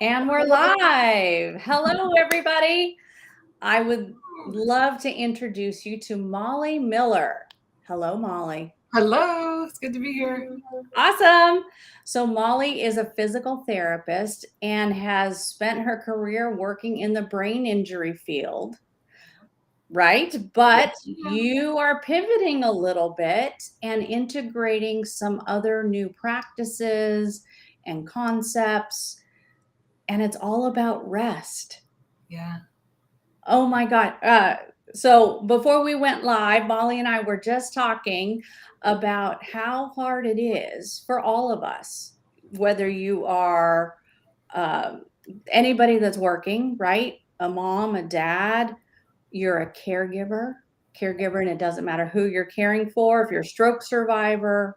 And we're live. Hello, everybody. I would love to introduce you to Mollie Miller. Hello, Mollie. Hello, it's good to be here. Awesome. So, Mollie is a physical therapist and has spent her career working in the brain injury field, right? But you are pivoting a little bit and integrating some other new practices and concepts, and it's all about rest. Yeah. Oh my God. So before we went live, Mollie and I were just talking about how hard it is for all of us, whether you are um, anybody that's working, right? A mom, a dad, you're a caregiver, and it doesn't matter who you're caring for. If you're a stroke survivor,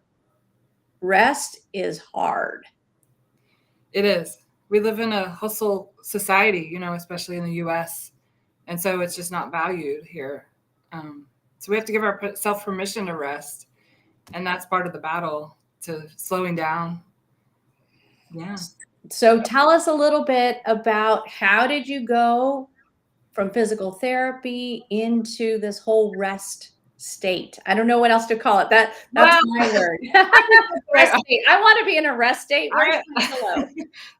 rest is hard. It is. We live in a hustle society, especially in the US. And so it's just not valued here. So we have to give ourselves permission to rest. And that's part of the battle to slowing down. Yeah. So tell us a little bit about how did you go from physical therapy into this whole rest state? I don't know what else to call it. That's Well, my word. Rest state. I want to be in a rest state. Where's my pillow?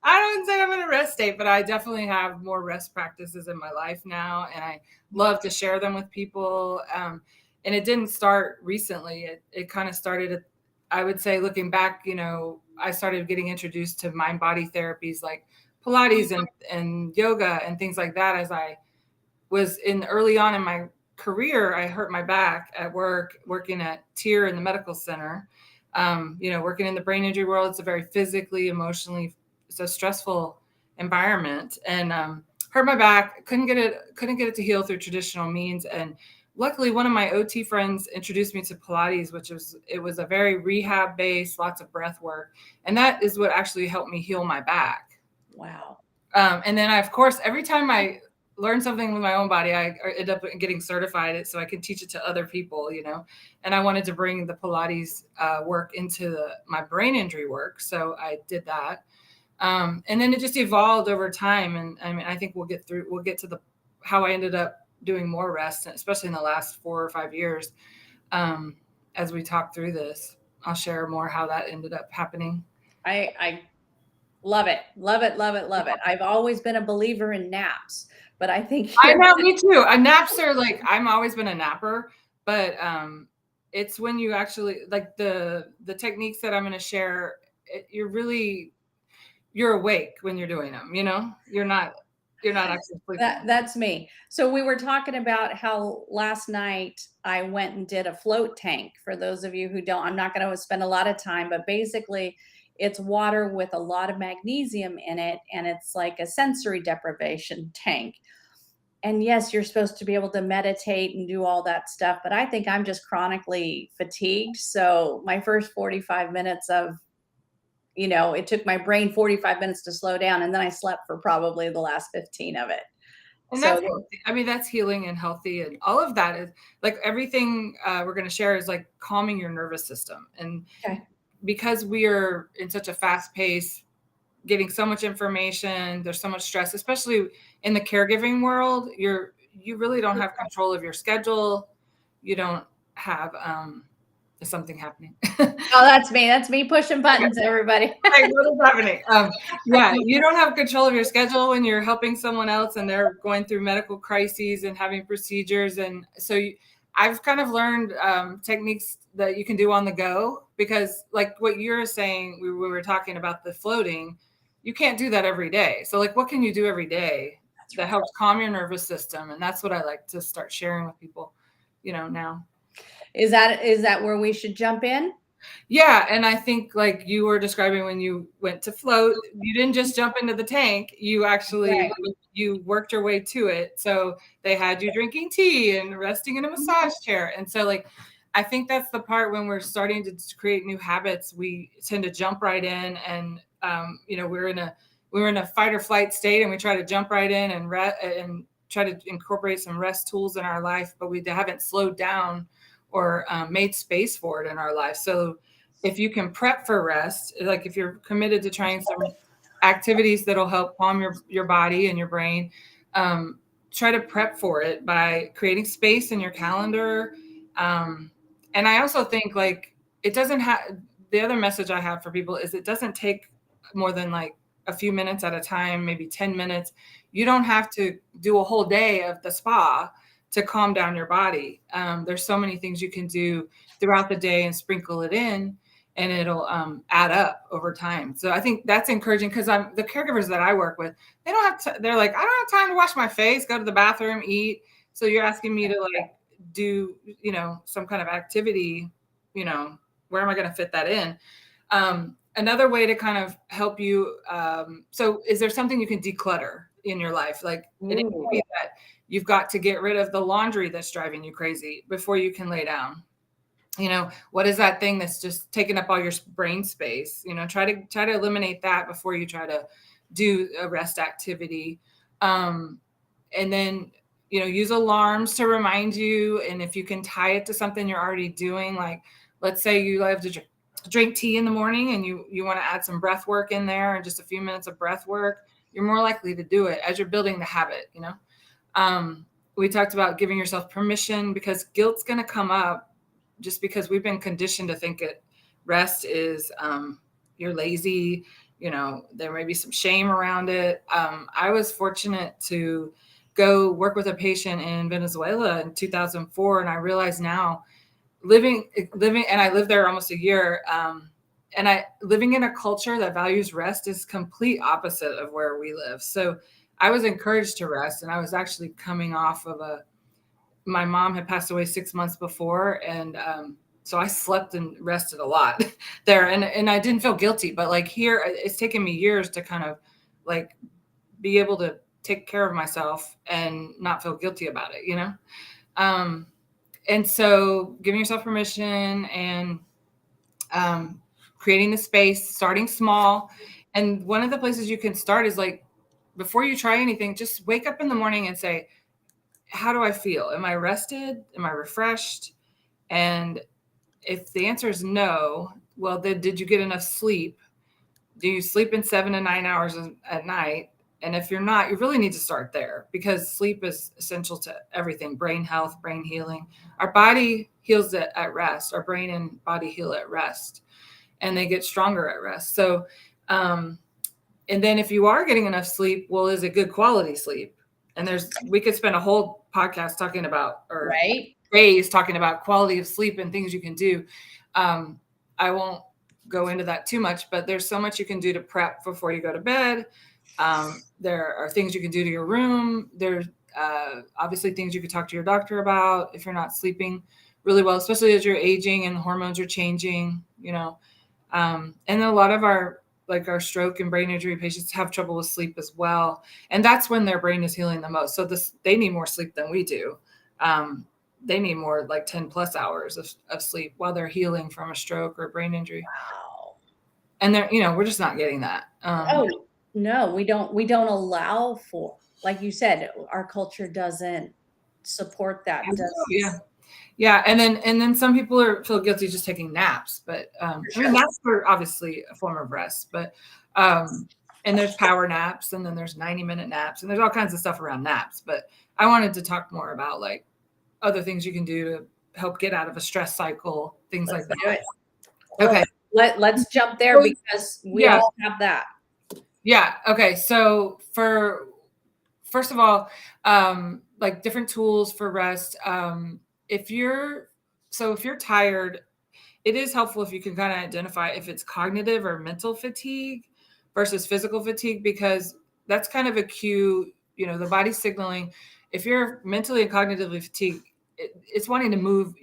I don't say I'm in a rest state, but I definitely have more rest practices in my life now, and I love to share them with people. And it didn't start recently. It kind of started, I would say, looking back, I started getting introduced to mind-body therapies like Pilates and yoga and things like that as I was early on in my career. I hurt my back at work, working at TIER in the medical center. Working in the brain injury world, it's a very physically, emotionally, it's a stressful environment, and hurt my back. Couldn't get it to heal through traditional means. And luckily, one of my OT friends introduced me to Pilates, it was a very rehab based, lots of breath work, and that is what actually helped me heal my back. Wow. And then of course, every time I learn something with my own body, I end up getting certified so I can teach it to other people, and I wanted to bring the Pilates work into my brain injury work. So I did that. And then it just evolved over time. And I mean, I think we'll get to how I ended up doing more rest, especially in the last 4 or 5 years. As we talk through this, I'll share more how that ended up happening. I love it. Love it. Love it. Love it. I've always been a believer in naps, but I think I know, me too. Naps are I'm always been a napper, but it's when you actually the techniques that I'm going to share. You're awake when you're doing them. You're not actually sleeping. That's me. So we were talking about how last night I went and did a float tank. For those of you who don't, I'm not going to spend a lot of time, but basically it's water with a lot of magnesium in it, and it's like a sensory deprivation tank. And yes, you're supposed to be able to meditate and do all that stuff, but I think I'm just chronically fatigued. So my first 45 minutes it took my brain 45 minutes to slow down, and then I slept for probably the last 15 of it. And that's healthy. I mean, that's healing and healthy, and all of that is everything we're going to share is calming your nervous system. And because we are in such a fast pace, getting so much information, there's so much stress, especially in the caregiving world. You really don't have control of your schedule. You don't have is something happening? Oh, that's me. That's me pushing buttons, everybody. What is happening? You don't have control of your schedule when you're helping someone else and they're going through medical crises and having procedures. And so I've kind of learned techniques that you can do on the go, because what you're saying, we were talking about the floating, you can't do that every day. So what can you do every day that helps calm your nervous system? And that's what I like to start sharing with people, now. Is that where we should jump in? Yeah. And I think you were describing when you went to float, you didn't just jump into the tank. You actually, you worked your way to it. So they had you drinking tea and resting in a massage chair. And so I think that's the part when we're starting to create new habits, we tend to jump right in, and we're in a fight or flight state, and we try to jump right in and try to incorporate some rest tools in our life, but we haven't slowed down or made space for it in our life. So if you can prep for rest, if you're committed to trying some activities that'll help calm your body and your brain. Try to prep for it by creating space in your calendar. And I also think like it doesn't have, the other message I have for people is it doesn't take more than like a few minutes at a time, maybe 10 minutes. You don't have to do a whole day of the spa to calm down your body. There's so many things you can do throughout the day and sprinkle it in, and it'll add up over time. So I think that's encouraging because the caregivers that I work with, they don't have to, they're like, I don't have time to wash my face, go to the bathroom, eat. So you're asking me to like do, some kind of activity, where am I going to fit that in? Another way to kind of help you. So is there something you can declutter in your life? Like it could be that you've got to get rid of the laundry that's driving you crazy before you can lay down. What is that thing that's just taking up all your brain space? Try to eliminate that before you try to do a rest activity. And then, use alarms to remind you. And if you can tie it to something you're already doing, like let's say you love to drink tea in the morning and you want to add some breath work in there and just a few minutes of breath work, you're more likely to do it as you're building the habit. We talked about giving yourself permission because guilt's going to come up just because we've been conditioned to think rest is you're lazy, there may be some shame around it. I was fortunate to go work with a patient in Venezuela in 2004. And I realize now living, and I lived there almost a year. And living in a culture that values rest is complete opposite of where we live. So I was encouraged to rest, and I was actually coming off of my mom had passed away 6 months before. And so I slept and rested a lot there. And I didn't feel guilty, but like here, it's taken me years to kind of like be able to take care of myself and not feel guilty about it, And so giving yourself permission and creating the space, starting small. And one of the places you can start is like, before you try anything, just wake up in the morning and say, how do I feel? Am I rested? Am I refreshed? And if the answer is no, well, then did you get enough sleep? Do you sleep in 7 to 9 hours at night? And if you're not, you really need to start there because sleep is essential to everything, brain health, brain healing. Our body heals at rest. Our brain and body heal at rest, and they get stronger at rest. So, and then if you are getting enough sleep, well, is it good quality sleep? And we could spend a whole podcast talking about, or days talking about quality of sleep and things you can do. I won't go into that too much, but there's so much you can do to prep before you go to bed. There are things you can do to your room. There's obviously things you could talk to your doctor about if you're not sleeping really well, especially as you're aging and hormones are changing, and a lot of our stroke and brain injury patients have trouble with sleep as well. And that's when their brain is healing the most. So they need more sleep than we do. They need more like 10 plus hours of sleep while they're healing from a stroke or a brain injury. Wow. And we're just not getting that. No, we don't allow for, like you said, our culture doesn't support that. Yeah. And then some people feel guilty just taking naps, but naps are obviously a form of rest, but and there's power naps, and then there's 90-minute naps, and there's all kinds of stuff around naps. But I wanted to talk more about like other things you can do to help get out of a stress cycle, things like that. Okay. Let's jump there because we all have that. Yeah. Okay. So first of all, like different tools for rest. If you're tired, it is helpful if you can kind of identify if it's cognitive or mental fatigue versus physical fatigue, because that's kind of a cue, the body's signaling. If you're mentally and cognitively fatigued, it's wanting to move.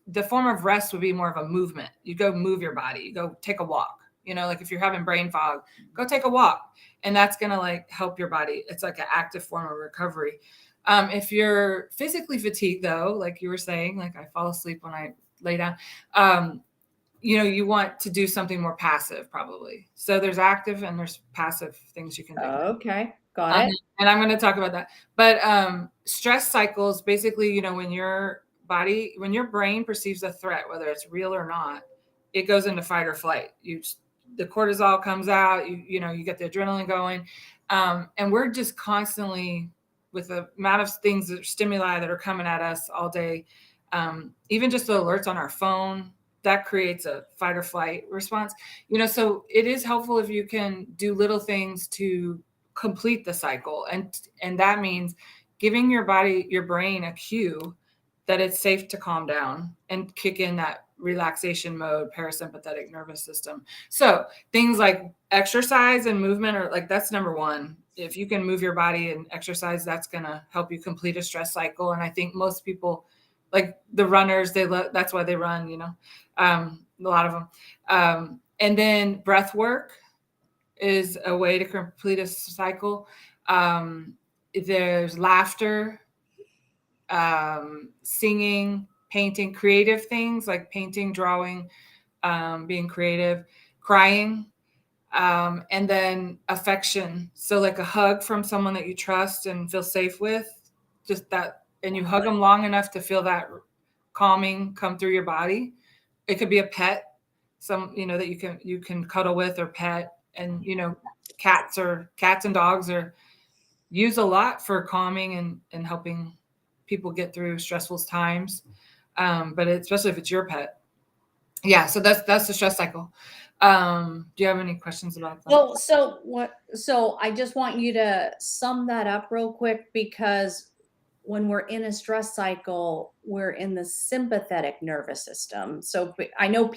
The form of rest would be more of a movement. You go move your body, you go take a walk, like if you're having brain fog, go take a walk. And that's going to like help your body. It's like an active form of recovery. If you're physically fatigued though, like you were saying, like I fall asleep when I lay down, you want to do something more passive probably. So there's active and there's passive things you can do. Okay. Got it. And I'm going to talk about that. But stress cycles, basically, when your brain perceives a threat, whether it's real or not, it goes into fight or flight. the cortisol comes out, you get the adrenaline going. And we're just constantly, with the amount of things that stimuli that are coming at us all day, even just the alerts on our phone, that creates a fight or flight response. So it is helpful if you can do little things to complete the cycle. And that means giving your brain a cue that it's safe to calm down and kick in that relaxation mode, parasympathetic nervous system. So things like exercise and movement are like, that's number one. If you can move your body and exercise, that's going to help you complete a stress cycle. And I think most people, like the runners, that's why they run, a lot of them. And then breath work is a way to complete a cycle. There's laughter, singing, painting, creative things like painting, drawing, being creative, crying, and then affection. So like a hug from someone that you trust and feel safe with, just that, and you hug them long enough to feel that calming come through your body. It could be a pet, that you can cuddle with or pet. And, cats and dogs are used a lot for calming and helping people get through stressful times. But especially if it's your pet. Yeah. So that's the stress cycle. Do you have any questions about that? Well, so I just want you to sum that up real quick, because when we're in a stress cycle, we're in the sympathetic nervous system. So I know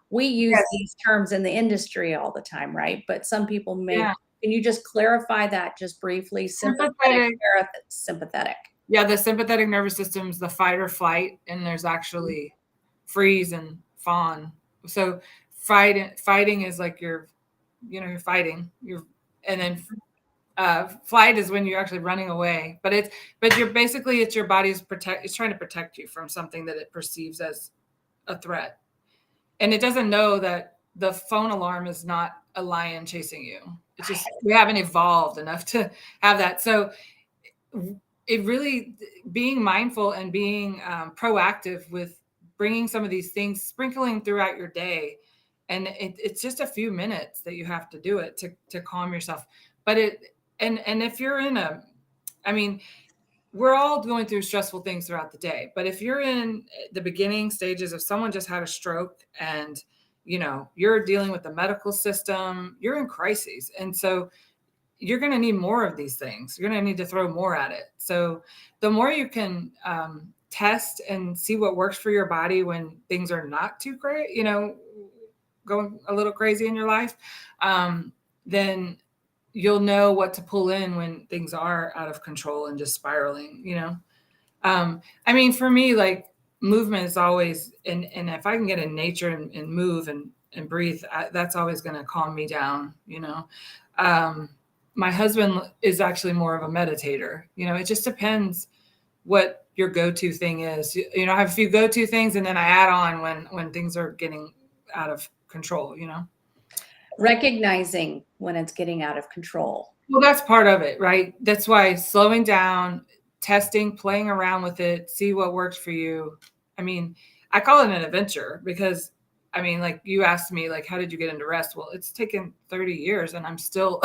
we use Yes. these terms in the industry all the time, right? But some people Yeah. can you just clarify that just briefly? Sympathetic. Sympathetic. Yeah. The sympathetic nervous system is the fight or flight, and there's actually freeze and fawn. So fighting is like you're fighting, and then flight is when you're actually running away. But it's your body's it's trying to protect you from something that it perceives as a threat. And it doesn't know that the phone alarm is not a lion chasing you. It's just, we haven't evolved enough to have that. So it really, being mindful and being proactive with bringing some of these things, sprinkling throughout your day. And it's just a few minutes that you have to do it to calm yourself. But and if you're we're all going through stressful things throughout the day. But if you're in the beginning stages of someone just had a stroke and, you're dealing with the medical system, you're in crises. And so you're going to need more of these things. You're going to need to throw more at it. So the more you can test and see what works for your body when things are not too great, going a little crazy in your life, then you'll know what to pull in when things are out of control and just spiraling, for me, like movement is always, and if I can get in nature and move and breathe, that's always going to calm me down. My husband is actually more of a meditator. It just depends what your go-to thing is. I have a few go-to things, and then I add on when things are getting out of control, Recognizing when it's getting out of control. Well, that's part of it, right? That's why slowing down, testing, playing around with it, see what works for you. I call it an adventure because, like you asked me, like, how did you get into rest? Well, it's taken 30 years and I'm still,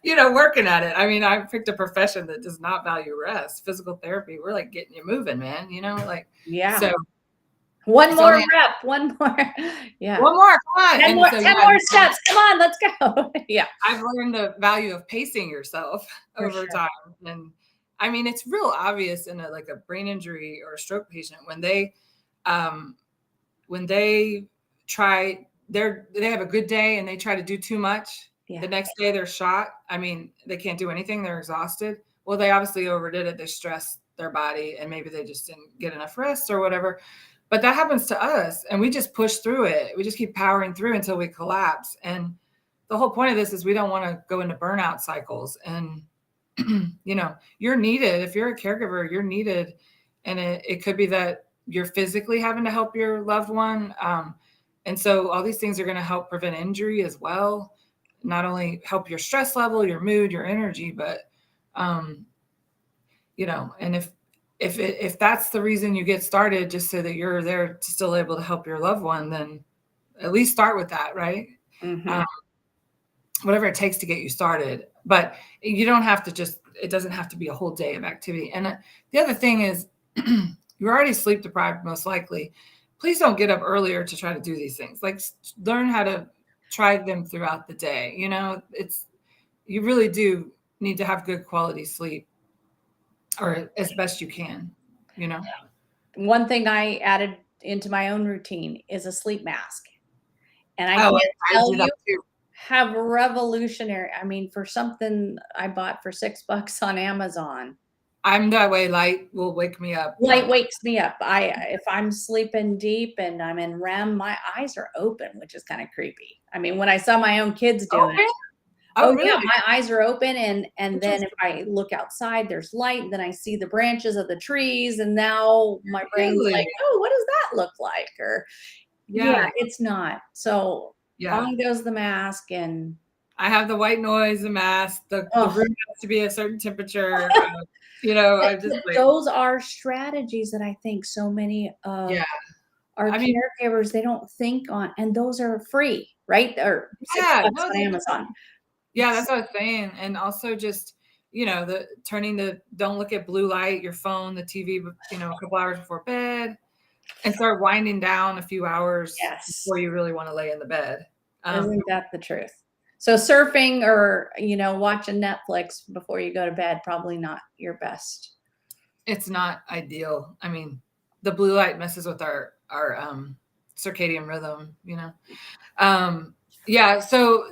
working at it. I picked a profession that does not value rest. Physical therapy, we're like getting you moving, man, Yeah. So one more rep, one more. Yeah. One more, come on. 10 more steps. Come on, let's go. Yeah. I've learned the value of pacing yourself over time. And it's real obvious in a brain injury or a stroke patient when they they have a good day and they try to do too much. Yeah. The next day they're shot. They can't do anything. They're exhausted. Well, they obviously overdid it. They stressed their body and maybe they just didn't get enough rest or whatever. But that happens to us and we just push through it. We just keep powering through until we collapse. And the whole point of this is we don't want to go into burnout cycles. And, you're needed. If you're a caregiver, you're needed. And it could be that you're physically having to help your loved one. And so all these things are going to help prevent injury as well. Not only help your stress level, your mood, your energy, but, and if that's the reason you get started, just so that you're there still able to help your loved one, then at least start with that, right? Mm-hmm. Whatever it takes to get you started. But you don't have to it doesn't have to be a whole day of activity. And the other thing is, you're already sleep deprived, most likely. Please don't get up earlier to try to do these things. Like, learn how to try them throughout the day. You really do need to have good quality sleep, or as best you can, you know? One thing I added into my own routine is a sleep mask. And I Oh, can't I tell do that you too. how revolutionary. I mean, for something I bought for $6 on Amazon, I'm that way. Light will wake me up. light wakes me up. If I'm sleeping deep and I'm in REM, my eyes are open, which is kind of creepy. I mean, when I saw my own kids doing Okay. it, Oh, oh yeah, really? my eyes are open, and then if Interesting. I look outside, there's light, and then I see the branches of the trees, and now my brain's Really? like, "Oh, what does that look like?" Or yeah, Yeah. it's not. So Yeah. on goes the mask, and I have the white noise, the mask, the oh, room has to be a certain temperature. but I just like, those are strategies that I think so many of yeah. our I mean, caregivers, they don't think on, and those are free, right? Or 6 yeah, bucks no, on Amazon. yeah, that's what I was saying. And also just, don't look at blue light, your phone, the TV, a couple hours before bed, and start winding down a few hours Yes. before you really want to lay in the bed. Um, Isn't that the truth? So surfing or, watching Netflix before you go to bed, probably not your best. it's not ideal. I mean, the blue light messes with our circadian rhythm. Um, yeah. So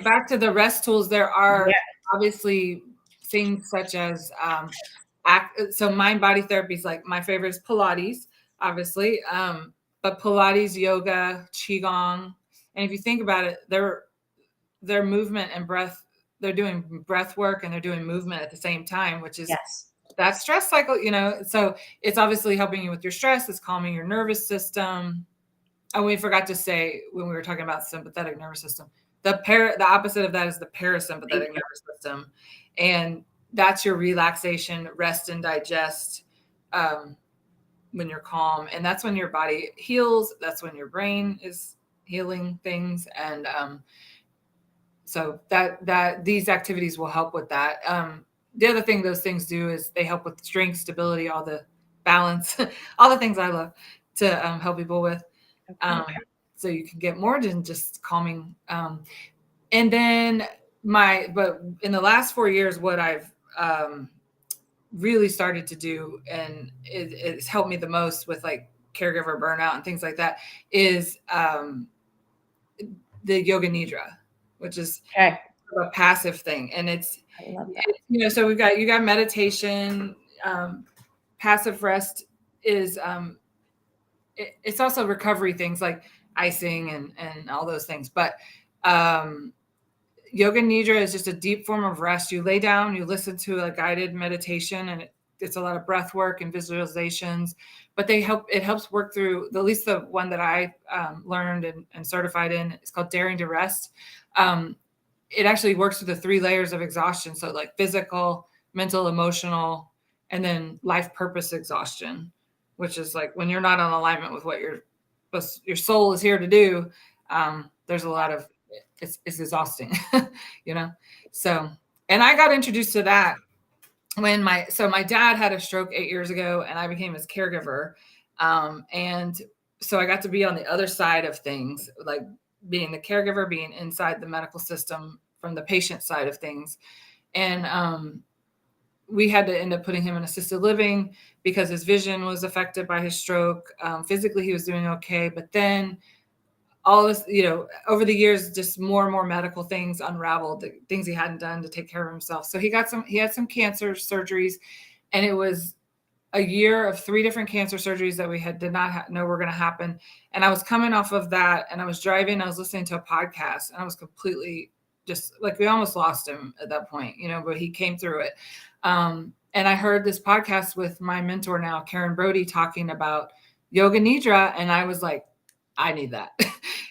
back to the rest tools, there are Yeah. obviously things such as so mind body therapy is like my favorite is Pilates, obviously. But Pilates, yoga, qigong, and if you think about it, their movement and breath, they're doing breath work and they're doing movement at the same time, which is Yes. that stress cycle. So it's obviously helping you with your stress, it's calming your nervous system. And we forgot to say when we were talking about sympathetic nervous system, the opposite of that is the Thank parasympathetic you. nervous system, and that's your relaxation, rest, and digest. Um, when you're calm, and that's when your body heals. That's when your brain is healing things, and so that these activities will help with that. The other thing those things do is they help with strength, stability, all the balance, all the things I love to help people with. Okay. So you can get more than just calming. And then but in the last 4 years, what I've really started to do, and it's helped me the most with like caregiver burnout and things like that, is the yoga nidra, which is Okay. a passive thing. And I love that. so you got meditation, passive rest is it's also recovery things like icing and all those things. But um, yoga nidra is just a deep form of rest. You lay down, you listen to a guided meditation, and it's a lot of breath work and visualizations. But it helps work through, at least the one that I learned and certified in. It's called Daring to Rest. It actually works with the 3 layers of exhaustion. So like physical, mental, emotional, and then life purpose exhaustion, which is like when you're not on alignment with what your soul is here to do. There's a lot of, it's exhausting, you know? So, and I got introduced to that when my dad had a stroke 8 years ago and I became his caregiver. And so I got to be on the other side of things, like being the caregiver, being inside the medical system from the patient side of things. And we had to end up putting him in assisted living because his vision was affected by his stroke. Physically, he was doing okay. But then all this, over the years, just more and more medical things unraveled, the things he hadn't done to take care of himself. So he had some cancer surgeries, and it was a year of 3 different cancer surgeries that we did not know were going to happen. And I was coming off of that, and I was driving, I was listening to a podcast, and I was completely just like, we almost lost him at that point, but he came through it. And I heard this podcast with my mentor now, Karen Brody, talking about yoga nidra. And I was like, I need that.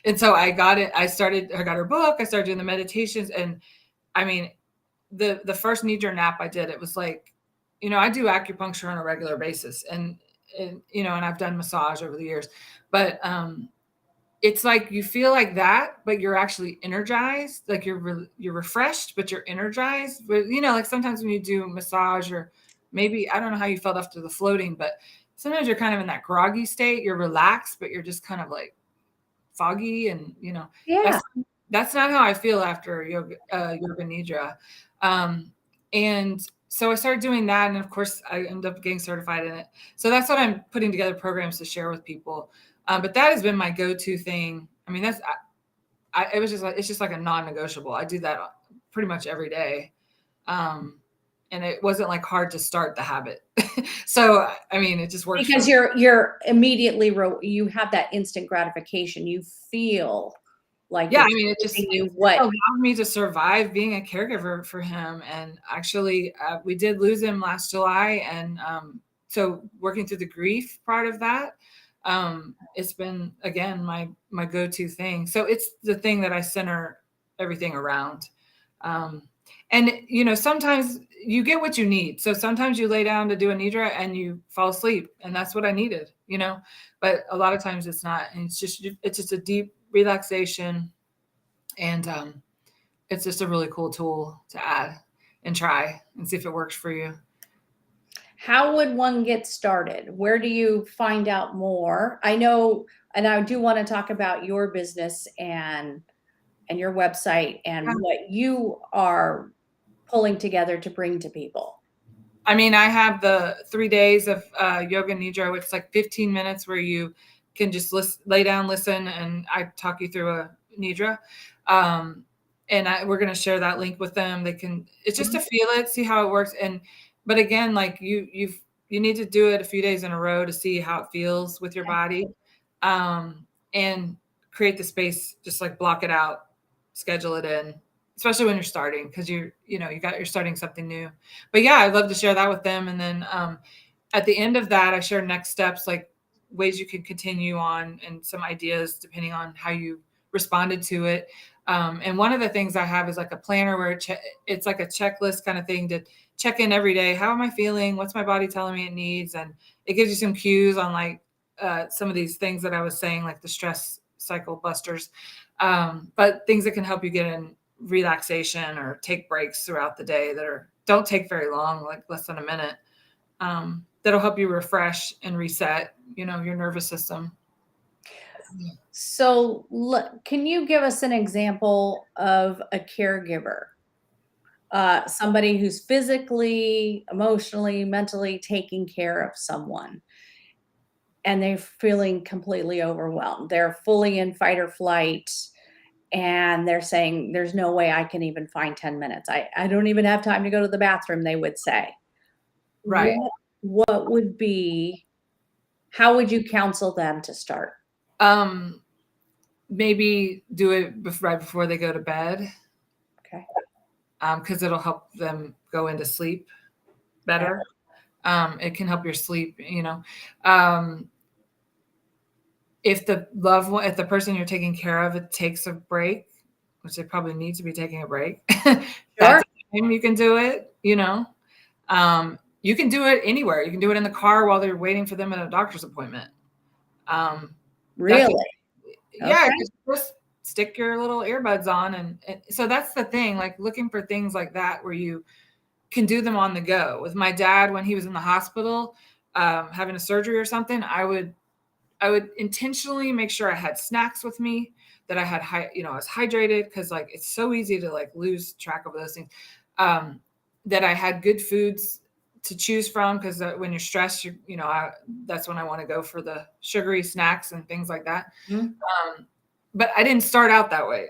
And so I got it. I got her book. I started doing the meditations. And I mean, the first nidra nap I did, it was like, I do acupuncture on a regular basis, and and I've done massage over the years, but it's like you feel like that, but you're actually energized. Like you're refreshed, but you're energized. But like sometimes when you do massage, or maybe I don't know how you felt after the floating, but sometimes you're kind of in that groggy state. You're relaxed, but you're just kind of like foggy, and Yeah. that's not how I feel after yoga nidra. And so I started doing that, and of course I ended up getting certified in it. So that's what I'm putting together, programs to share with people. But that has been my go-to thing. I mean, it was just like, it's just like a non-negotiable. I do that pretty much every day. And it wasn't like hard to start the habit. So, I mean, it just works. Because you're immediately, you have that instant gratification. You feel like Yeah, I it's mean, it giving you it what. allowed me to survive being a caregiver for him. And actually, we did lose him last July. And so working through the grief part of that, it's been, again, my go-to thing. So it's the thing that I center everything around. And, sometimes you get what you need. So sometimes you lay down to do a nidra and you fall asleep, and that's what I needed, but a lot of times it's not. And it's just a deep relaxation. And it's just a really cool tool to add and try and see if it works for you. How would one get started? Where do you find out more? I know, and I do want to talk about your business and your website and Yeah. what you are pulling together to bring to people. I mean, I have the 3 days of yoga nidra, which is like 15 minutes where you can just lay down, listen, and I talk you through a nidra. And we're going to share that link with them. It's just to feel it, see how it works. But again, like you need to do it a few days in a row to see how it feels with your body, and create the space, just like block it out, schedule it in, especially when you're starting, because you're starting something new. But yeah, I'd love to share that with them. And then at the end of that, I share next steps, like ways you can continue on, and some ideas depending on how you responded to it. And one of the things I have is like a planner where it's like a checklist kind of thing to check in every day. How am I feeling? What's my body telling me it needs? And it gives you some cues on like some of these things that I was saying, like the stress cycle busters, but things that can help you get in relaxation or take breaks throughout the day that don't take very long, like less than a minute, that'll help you refresh and reset, your nervous system. So, can you give us an example of a caregiver? Somebody who's physically, emotionally, mentally taking care of someone, and they're feeling completely overwhelmed. They're fully in fight or flight, and they're saying, "There's no way I can even find 10 minutes. I don't even have time to go to the bathroom," they would say. Right. What would be, how would you counsel them to start? Maybe do it right before they go to bed. Okay. Because it'll help them go into sleep better. It can help your sleep, if the person you're taking care of, it takes a break, which they probably need to be taking a break. Sure. That's the time you can do it, you can do it anywhere. You can do it in the car while they're waiting for them at a doctor's appointment. Really? Yeah, Okay. just stick your little earbuds on. And so that's the thing, like looking for things like that where you can do them on the go. With my dad, when he was in the hospital, having a surgery or something, I would intentionally make sure I had snacks with me, that I had I was hydrated, because like it's so easy to like lose track of those things. That I had good foods to choose from, because when you're stressed, that's when I want to go for the sugary snacks and things like that. But I didn't start out that way.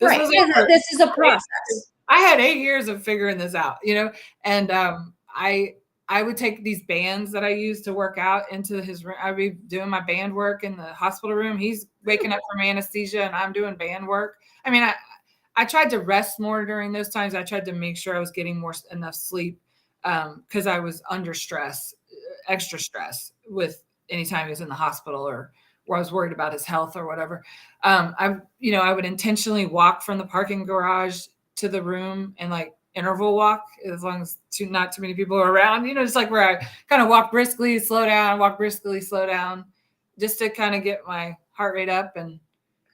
Right. This is a process. I had 8 years of figuring this out, and I would take these bands that I use to work out into his room. I'd be doing my band work in the hospital room. He's waking up from anesthesia and I'm doing band work. I mean, I tried to rest more during those times. I tried to make sure I was getting enough sleep, because I was under stress, extra stress with anytime he was in the hospital, or I was worried about his health or whatever. I would intentionally walk from the parking garage to the room and like interval walk, as long as not too many people are around, just like where I kind of walk briskly, slow down, just to kind of get my heart rate up and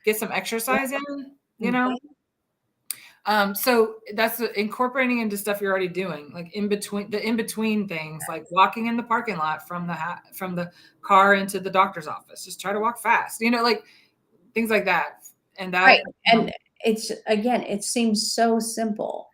get some exercise in, you Mhm. know? So that's incorporating into stuff you're already doing, like in between things, like walking in the parking lot from the car into the doctor's office. Just try to walk fast, like things like that. And Right, that, and it's again, it seems so simple,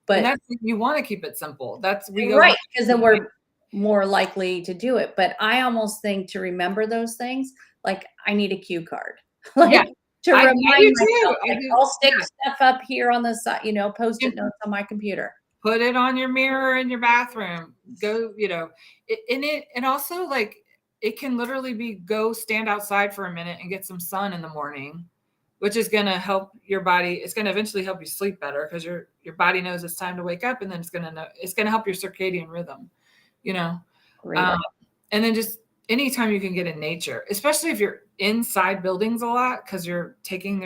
and but that's, you want to keep it simple. We go right, back because to then we're more likely to do it, but I almost think to remember those things, like, I need a cue card, yeah, like, to I remind do too. myself, I like, do. I'll stick Yeah. stuff up here on the side, You Post-it notes on my computer. put it on your mirror in your bathroom. Go, and also, like, it can literally be, go stand outside for a minute and get some sun in the morning, which is going to help your body. It's going to eventually help you sleep better, because your body knows it's time to wake up, and then it's going to help your circadian rhythm, you know. Great. Um, and then just anytime you can get in nature, especially if you're inside buildings a lot, because you're taking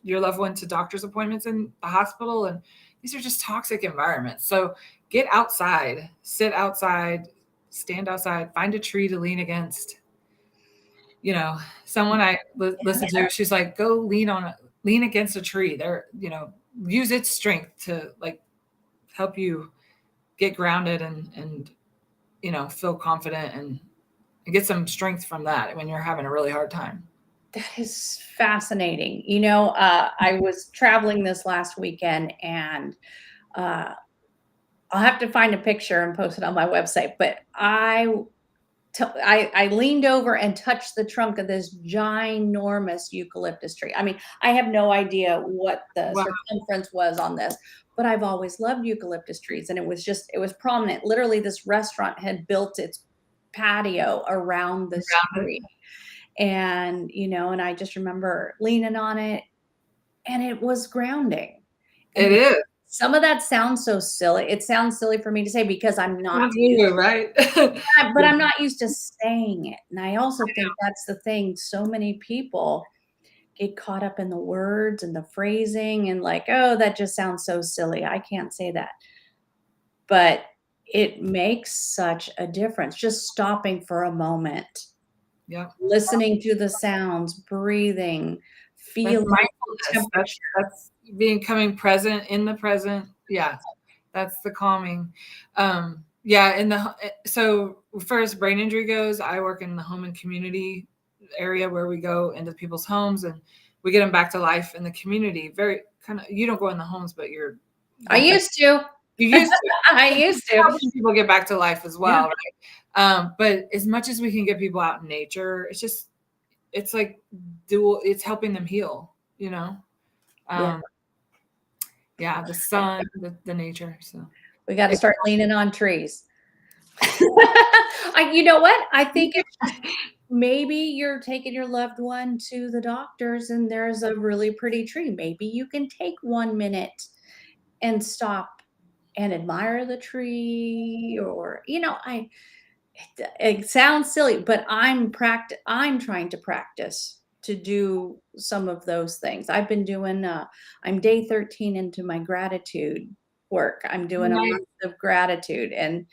your loved one to doctor's appointments in the hospital, and these are just toxic environments. So get outside, sit outside, stand outside, find a tree to lean against. Someone I listened to, she's like, go lean against a tree there, use its strength to, like, help you get grounded and feel confident, and get some strength from that when you're having a really hard time. That is fascinating. I was traveling this last weekend, and uh, I'll have to find a picture and post it on my website, but I leaned over and touched the trunk of this ginormous eucalyptus tree. I mean, I have no idea what the Wow. circumference was on this, but I've always loved eucalyptus trees, and it was prominent. Literally, this restaurant had built its patio around this tree. And I just remember leaning on it, and it was grounding. It And is. some of that sounds so silly. It sounds silly for me to say because I'm not Sounds weird, right? but I'm not used to saying it. And I also think that's the thing. So many people get caught up in the words and the phrasing and like, oh, that just sounds so silly. I can't say that. But it makes such a difference. Just stopping for a moment, Yeah. listening to the sounds, breathing, That's feeling the mindfulness. temperature. That's becoming present in the present. Yeah. That's the calming. Yeah. So far as brain injury goes, I work in the home and community area, where we go into people's homes and we get them back to life in the community. Very kind of, you don't go in the homes, but I like used to. you used to. I used to. Helping people get back to life as well, Yeah. right? But as much as we can get people out in nature, it's like it's helping them heal, Yeah. um, yeah, the sun, the nature. So We got to start leaning on trees. You know what? I think maybe you're taking your loved one to the doctors and there's a really pretty tree. Maybe you can take 1 minute and stop and admire the tree, or it sounds silly, but I'm trying to practice to do some of those things. I've been doing I'm day 13 into my gratitude work. I'm doing a nice. month of gratitude, and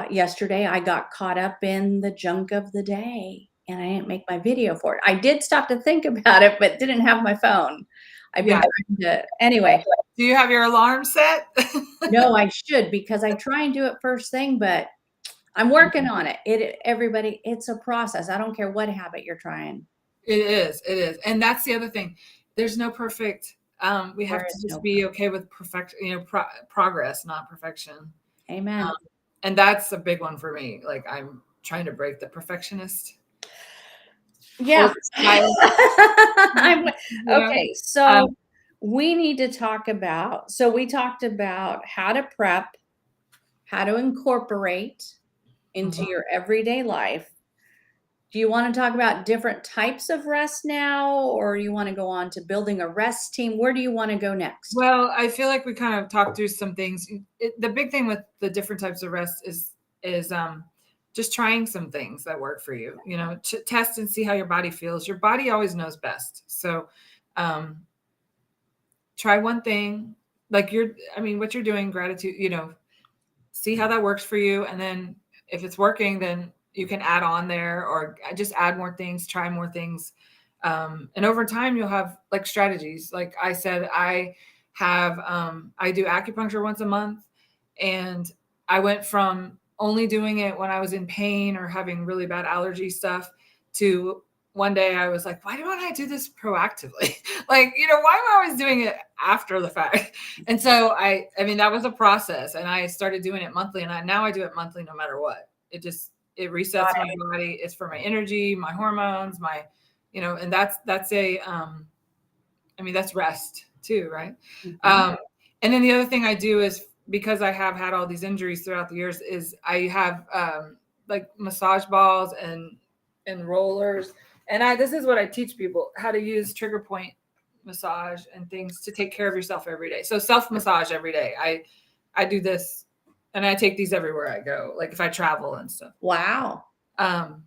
yesterday I got caught up in the junk of the day and I didn't make my video for it. I did stop to think about it, but didn't have my phone. I've been Yeah. trying to anyway. Do you have your alarm set? No, I should, because I try and do it first thing, but I'm working on it. Everybody, it's a process. I don't care what habit you're trying. It is, and that's the other thing. There's no perfect. We have There to is just no be okay with progress, not perfection. amen. And that's a big one for me. Like, I'm trying to break the perfectionist. Yeah. Yeah. Okay, so we need to talk about, so we talked about how to prep, how to incorporate into Mhm. your everyday life. Do you want to talk about different types of rest now, or you want to go on to building a rest team? Where do you want to go next? Well, I feel like we kind of talked through some things. The big thing with the different types of rest is just trying some things that work for you. Test and see how your body feels. Your body always knows best. So try one thing, like what you're doing, gratitude. See how that works for you, and then if it's working, then you can add on there, or just add more things, try more things. And over time, you'll have like strategies. Like I said, I do acupuncture once a month, and I went from only doing it when I was in pain or having really bad allergy stuff to one day I was like, why don't I do this proactively? Like, why am I always doing it after the fact? And so I mean, that was a process, and I started doing it monthly, and now I do it monthly no matter what. It resets Got my body. It's for my energy, my hormones, and that's I mean, that's rest too, right? Mhm. And then the other thing I do is, because I have had all these injuries throughout the years, is I have like massage balls and rollers. And this is what I teach people, how to use trigger point massage and things to take care of yourself every day. So self massage every day. I do this, and I take these everywhere I go, like if I travel and stuff. Wow. Um,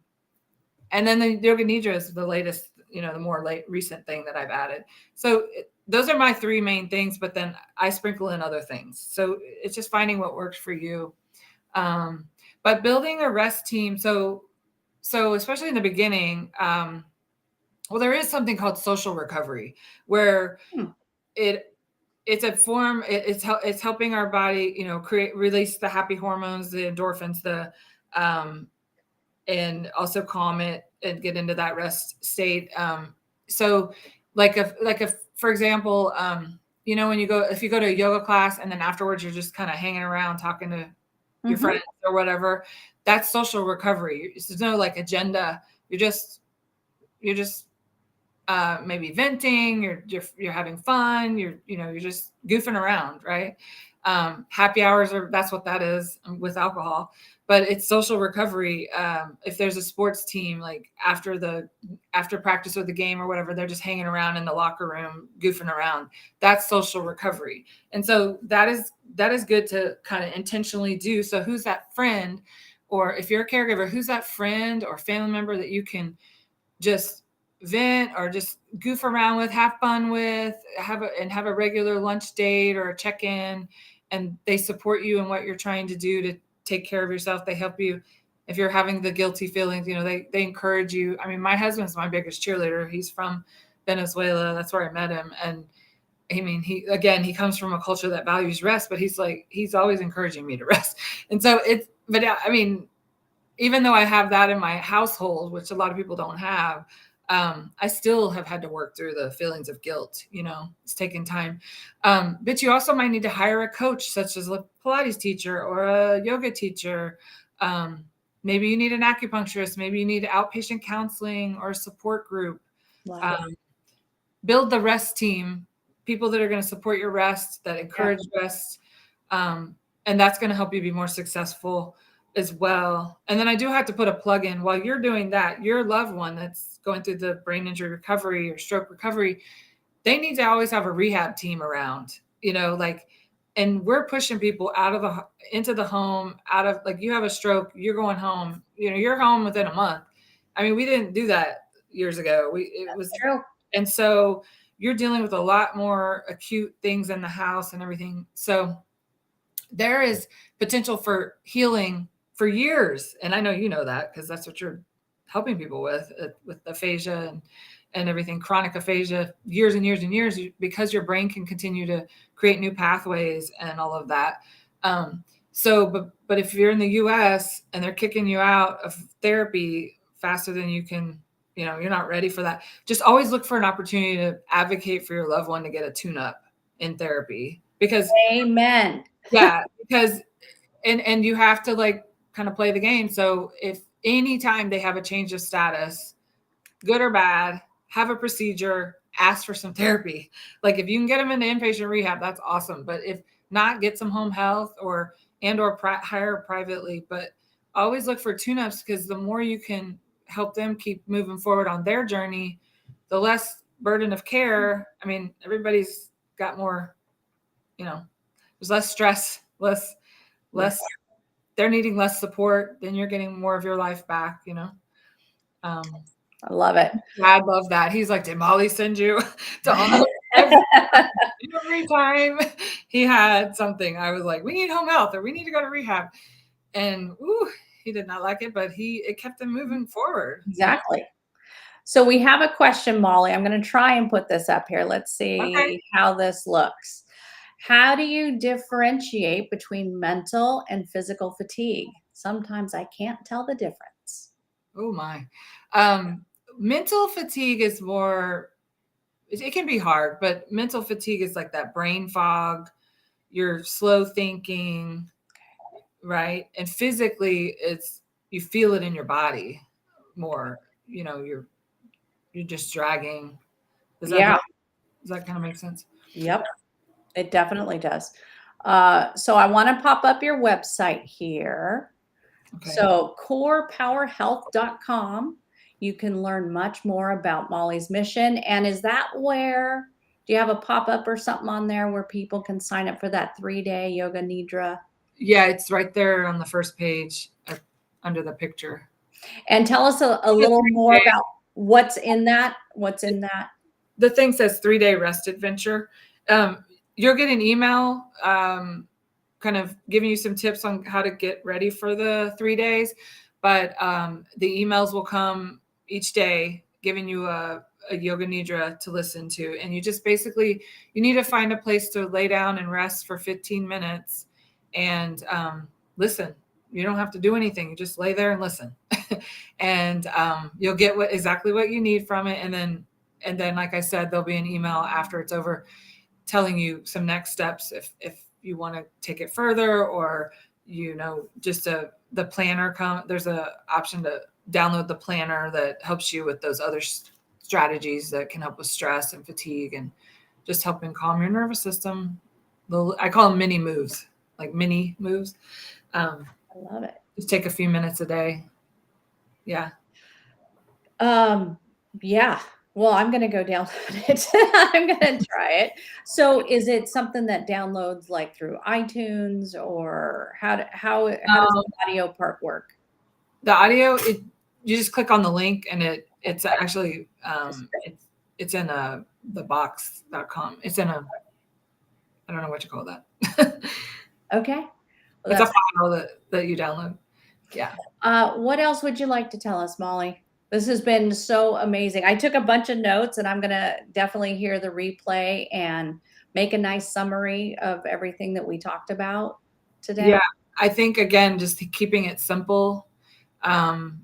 and then the yoga nidra is the latest, the more recent thing that I've added. So those are my three main things, but then I sprinkle in other things. So it's just finding what works for you. But building a rest team. So especially in the beginning, well, there is something called social recovery, where Hmm. it's a form, it's helping our body, release the happy hormones, the endorphins, and also calm it and get into that rest state. So if for example, when if you go to a yoga class and then afterwards you're just kind of hanging around talking to your Mhm. friends or whatever, that's social recovery. There's no like agenda. You're just maybe venting, you're having fun, you're just goofing around, right? Happy hours that's what that is with alcohol, but it's social recovery. If there's a sports team, like after practice or the game or whatever, they're just hanging around in the locker room, goofing around. That's social recovery. And so that is good to kind of intentionally do. So who's that friend, or if you're a caregiver, who's that friend or family member that you can just vent or just goof around with, have fun with, have a regular lunch date or a check-in, and they support you in what you're trying to do to take care of yourself. They help you if you're having the guilty feelings, they encourage you. I mean, my husband's my biggest cheerleader. He's from Venezuela. That's where I met him. And I mean, he comes from a culture that values rest, but he's always encouraging me to rest. And so I mean, even though I have that in my household, which a lot of people don't have, I still have had to work through the feelings of guilt. It's taken time. But you also might need to hire a coach, such as a Pilates teacher or a yoga teacher. Maybe you need an acupuncturist. Maybe you need outpatient counseling or a support group. Wow. Build the rest team, people that are going to support your rest, that Yeah. encourage rest. And that's going to help you be more successful as well. And then I do have to put a plug in while you're doing that. Your loved one that's going through the brain injury recovery or stroke recovery, they need to always have a rehab team around, and we're pushing people into the home, like, you have a stroke, you're going home, you're home within a month. I mean, we didn't do that years ago. True. And so you're dealing with a lot more acute things in the house and everything. So there is potential for healing for years. And I know you know that because that's what you're helping people with aphasia and everything, chronic aphasia, years and years and years, because your brain can continue to create new pathways and all of that. But if you're in the US and they're kicking you out of therapy faster than you can, you're not ready for that. Just always look for an opportunity to advocate for your loved one to get a tune-up in therapy, because Amen. because and you have to like kind of play the game. So if anytime they have a change of status, good or bad, have a procedure, ask for some therapy. Like, if you can get them into inpatient rehab, that's awesome. But if not, get some home health or hire privately. But always look for tune-ups, because the more you can help them keep moving forward on their journey, the less burden of care. I mean, everybody's got more, there's less stress, less, Yes. they're needing less support, then you're getting more of your life back, I love it. I love that. He's like, did Mollie send you to all every time he had something? I was like, we need home health or we need to go to rehab. And he did not like it, but it kept him moving forward. Exactly. So we have a question, Molly. I'm going to try and put this up here. Let's Okay. see how this looks. How do you differentiate between mental and physical fatigue? Sometimes I can't tell the difference. Oh my. Um, Mental fatigue is more, it can be hard, but mental fatigue is like that brain fog, you're slow thinking, right? And physically, it's, you feel it in your body more, you're just dragging. Does that Yeah. make, does that kind of make sense? Yep. It definitely does. So I want to pop up your website here. Okay. So corepowerhealth.com. You can learn much more about Molly's mission. And is that where, do you have a pop-up or something on there where people can sign up for that 3-day yoga nidra? Yeah, it's right there on the first page under the picture. And tell us a little more about what's in that. What's in that? The thing says 3-day rest adventure. You'll get an email kind of giving you some tips on how to get ready for the 3 days. But the emails will come each day giving you a yoga nidra to listen to. And you just basically, you need to find a place to lay down and rest for 15 minutes and listen. You don't have to do anything. You just lay there and listen. And you'll get exactly what you need from it. And then, like I said, there'll be an email after it's over telling you some next steps if you want to take it further, or just the planner there's a option to download the planner that helps you with those other strategies that can help with stress and fatigue and just helping calm your nervous system. I call them mini moves, like mini moves. I love it. Just take a few minutes a day. Yeah. Yeah. Well, I'm gonna go download it. I'm gonna try it. So is it something that downloads like through iTunes, or how does the audio part work? The audio, you just click on the link and it's actually it's in the box.com. It's in I don't know what you call that. Okay. Well, It's a file that you download. Yeah. what else would you like to tell us, Molly? This has been so amazing. I took a bunch of notes, and I'm gonna definitely hear the replay and make a nice summary of everything that we talked about today. Yeah. I think again, just keeping it simple,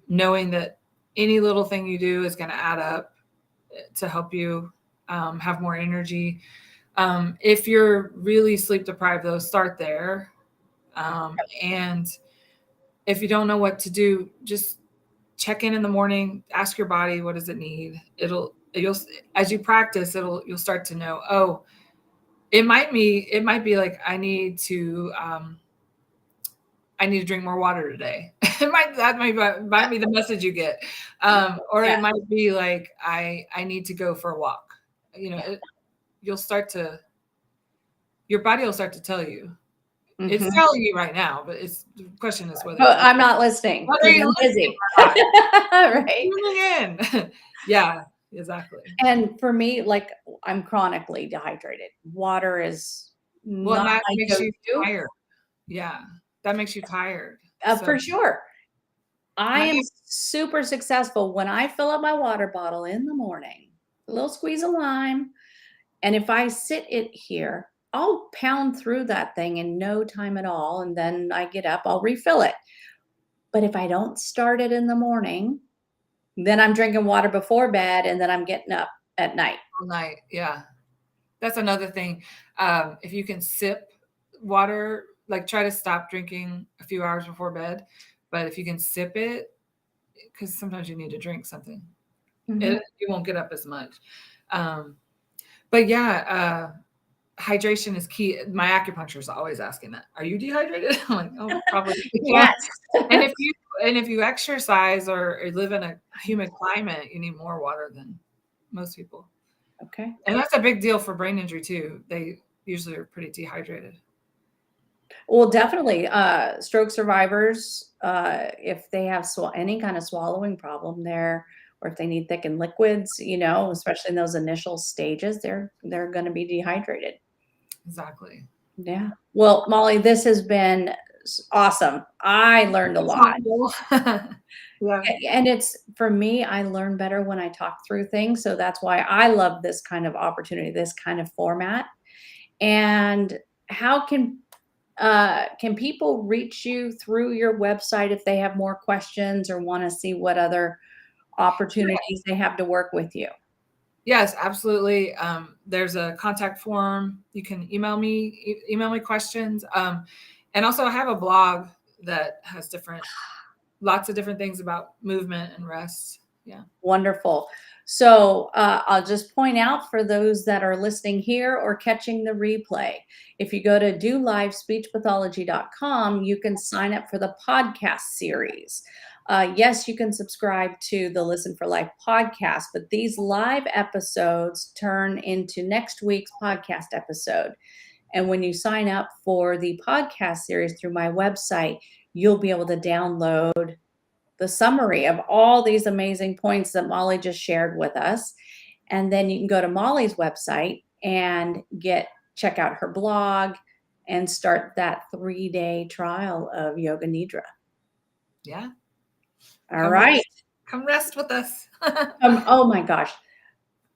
knowing that any little thing you do is going to add up to help you have more energy. If you're really sleep deprived, though, start there. And if you don't know what to do, just check in the morning, ask your body, what does it need? You'll, as you practice, you'll start to know, oh, it might be like, I need to drink more water today. That might be the message you get. Or Yeah. it might be like, I need to go for a walk. Your body will start to tell you. It's telling you right now, but the question is whether I'm not listening. I'm busy. Right. Tuning in. Yeah, exactly. And for me, like, I'm chronically dehydrated. Water is Well, not that my makes you go-to. tired. Yeah, that makes you tired. For sure. I am My- super successful when I fill up my water bottle in the morning, a little squeeze of lime, and if I sit it here, I'll pound through that thing in no time at all, and then I get up, I'll refill it. But if I don't start it in the morning, then I'm drinking water before bed, and then I'm getting up at night. all night. Yeah, that's another thing. If you can sip water, like try to stop drinking a few hours before bed. But if you can sip it, because sometimes you need to drink something, you won't get up as much. But yeah, hydration is key. My acupuncturist is always asking that. Are you dehydrated? I'm like, oh, probably. Yes. And if you exercise or live in a humid climate, you need more water than most people. Okay. And that's a big deal for brain injury too. They usually are pretty dehydrated. Well, definitely, stroke survivors, if they have any kind of swallowing problem there, or if they need thickened liquids, especially in those initial stages, they're going to be dehydrated. Exactly. Yeah. Well, Molly, this has been awesome. I learned a lot. Yeah. And it's for me, I learn better when I talk through things. So that's why I love this kind of opportunity, this kind of format. And how can people reach you through your website if they have more questions or want to see what other opportunities they have to work with you? Yes, absolutely. There's a contact form. You can email me questions. And also I have a blog that has lots of different things about movement and rest. Yeah. Wonderful. So I'll just point out for those that are listening here or catching the replay, if you go to dolivespeechpathology.com, you can sign up for the podcast series. Yes, you can subscribe to the Listen for Life podcast, but these live episodes turn into next week's podcast episode. And when you sign up for the podcast series through my website, you'll be able to download the summary of all these amazing points that Mollie just shared with us. And then you can go to Mollie's website and check out her blog and start that 3-day trial of Yoga Nidra. Yeah. All right. Come rest with us. Oh my gosh.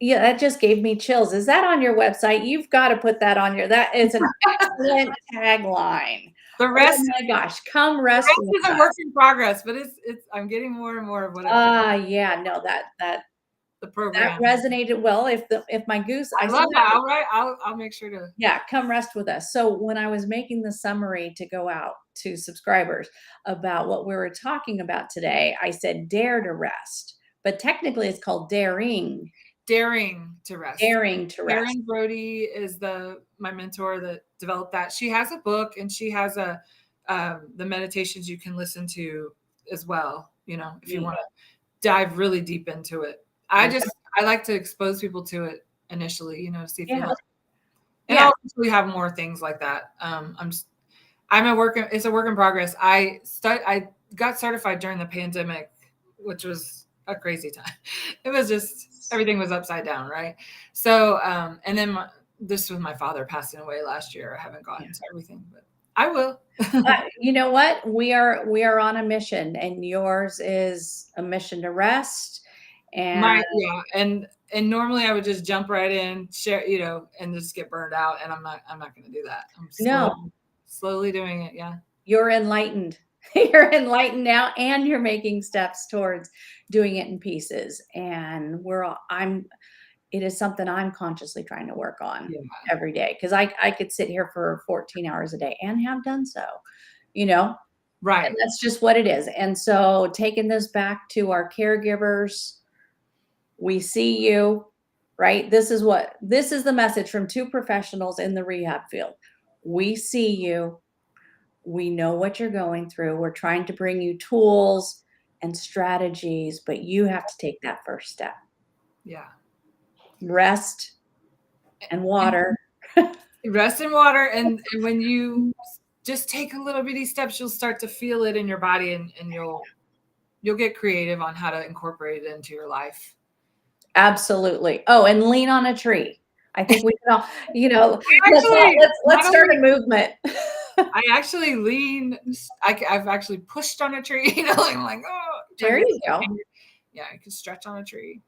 Yeah, that just gave me chills. Is that on your website? You've got to put that on that is an excellent tagline. The rest. Oh my gosh, come rest The rest with is a us. work in progress, but I'm getting more and more of what Yeah, no, that program resonated well. If my goose, I love that. I'll make sure to. Yeah, come rest with us. So when I was making the summary to go out to subscribers about what we were talking about today, I said dare to rest, but technically it's called daring to rest. Daring to rest. Erin Brody is my mentor that developed that. She has a book and she has the meditations you can listen to as well. If you want to dive really deep into it. I like to expose people to it initially, to see if you like it. And I'll actually have more things like that. It's a work in progress. I got certified during the pandemic, which was a crazy time. It was just, everything was upside down. Right. So, and then this was my father passing away last year. I haven't gotten to everything, but I will. You know what? We are on a mission, and yours is a mission to rest. And and normally I would just jump right in, share, and just get burned out. And I'm not going to do that. I'm slowly doing it. Yeah. You're enlightened. You're enlightened now, and you're making steps towards doing it in pieces. And it is something I'm consciously trying to work on every day. Cause I could sit here for 14 hours a day and have done so, right. And that's just what it is. And so taking this back to our caregivers, we see you, right? This is the message from two professionals in the rehab field. We see you. We know what you're going through. We're trying to bring you tools and strategies, but you have to take that first step. Yeah. Rest and water. Rest and water. And when you just take a little bitty steps, you'll start to feel it in your body, and you'll get creative on how to incorporate it into your life. Absolutely. Oh, and lean on a tree. I think we can all, let's start a movement. I actually I've actually pushed on a tree, I'm like, oh, there you go. Yeah, I can stretch on a tree.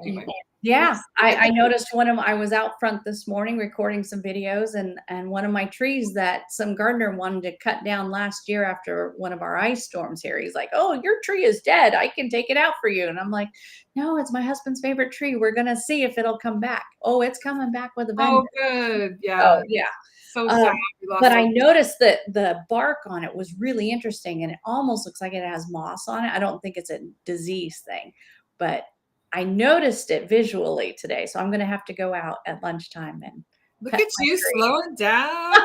Anyway. Yeah, I noticed I was out front this morning recording some videos, and one of my trees that some gardener wanted to cut down last year after one of our ice storms here. He's like, "Oh, your tree is dead. I can take it out for you." And I'm like, "No, it's my husband's favorite tree. We're gonna see if it'll come back." Oh, it's coming back with a vengeance. Oh, good. Yeah. Oh, yeah. So sad. But I noticed that the bark on it was really interesting, and it almost looks like it has moss on it. I don't think it's a disease thing, but I noticed it visually today, so I'm going to have to go out at lunchtime and look at you slowing down.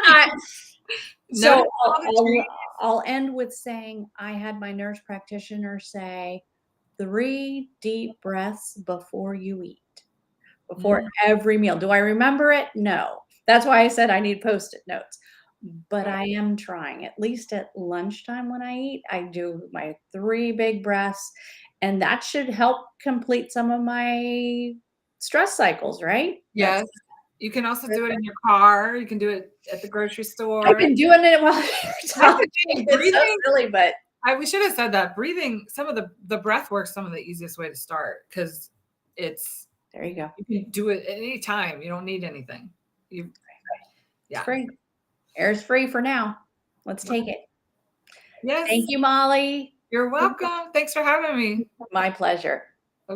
So I'll end with saying I had my nurse practitioner say 3 deep breaths before you eat, before every meal. Do I remember it? No. That's why I said I need Post-it notes. But I am trying, at least at lunchtime when I eat, I do my 3 big breaths. And that should help complete some of my stress cycles, right? Yes. You can also do it in your car. You can do it at the grocery I've store. been doing it while you're talking. It's so Breathing. silly, but We should have said that. Breathing, some of the breath work, some of the easiest way to start, because it's, there you go. you can do it at any time. You don't need anything. It's Yeah. free. Air's free for now. Let's take it. Yes. Thank you, Molly. You're welcome. Thanks for having me. My pleasure.